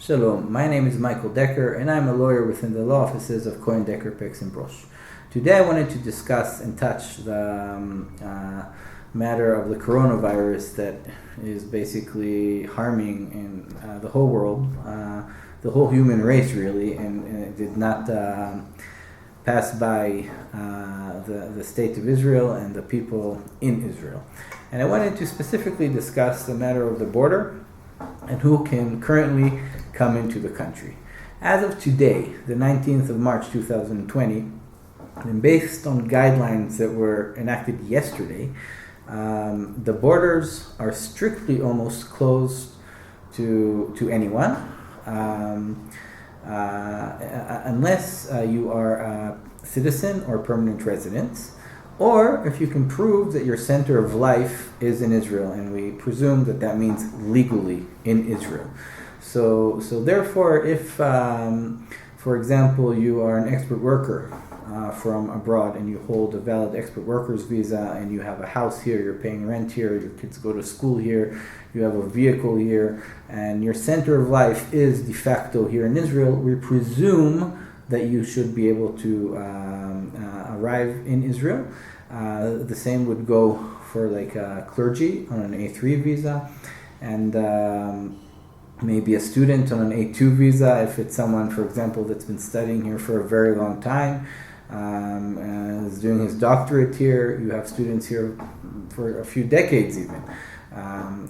Shalom, my name is Michael Decker and I'm a lawyer within the law offices of Cohen, Decker, Pix and Brosh. Today I wanted to discuss and touch the matter of the coronavirus that is basically harming in the whole world, the whole human race really, and it did not pass by the state of Israel and the people in Israel. And I wanted to specifically discuss the matter of the border and who can currently come into the country. As of today, the 19th of March 2020, and based on guidelines that were enacted yesterday, the borders are strictly almost closed to anyone, unless you are a citizen or permanent resident, or if you can prove that your center of life is in Israel, and we presume that that means legally in Israel. So therefore, if, for example, you are an expert worker from abroad and you hold a valid expert workers visa and you have a house here, you're paying rent here, your kids go to school here, you have a vehicle here, and your center of life is de facto here in Israel, we presume that you should be able to arrive in Israel. The same would go for like clergy on an A3 visa, and maybe a student on an A2 visa if it's someone, for example, that's been studying here for a very long time, is doing his doctorate here. You have students here for a few decades even.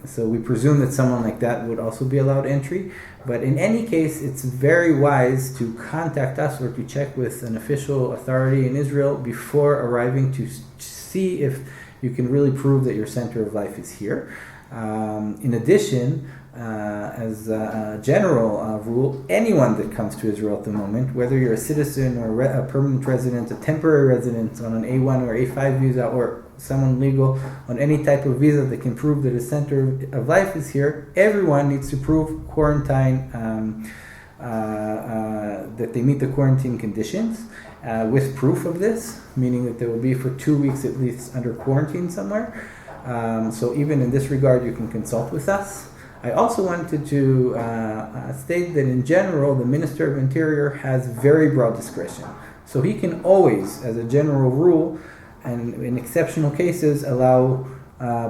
So we presume that someone like that would also be allowed entry. But in any case, it's very wise to contact us or to check with an official authority in Israel before arriving to see if you can really prove that your center of life is here. In addition, as a general rule, anyone that comes to Israel at the moment, whether you're a citizen or a permanent resident, a temporary resident on an A1 or A5 visa, or someone legal on any type of visa that can prove that a center of life is here, everyone needs to prove quarantine, that they meet the quarantine conditions with proof of this, meaning that they will be for 2 weeks at least under quarantine somewhere. So even in this regard, you can consult with us. I also wanted to state that in general, the Minister of Interior has very broad discretion. So he can always, as a general rule, and in exceptional cases, allow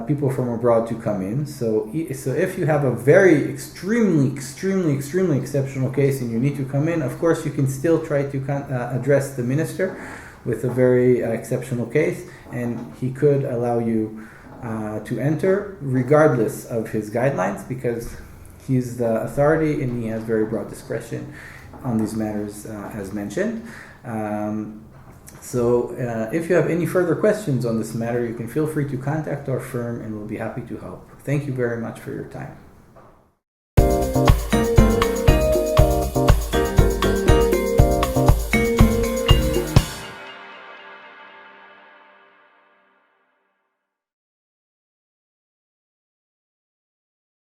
people from abroad to come in. So if you have a very extremely exceptional case and you need to come in, of course you can still try to address the minister with a very exceptional case, and he could allow you to enter regardless of his guidelines, because he's the authority and he has very broad discretion on these matters as mentioned. So if you have any further questions on this matter, you can feel free to contact our firm and we'll be happy to help. Thank you very much for your time.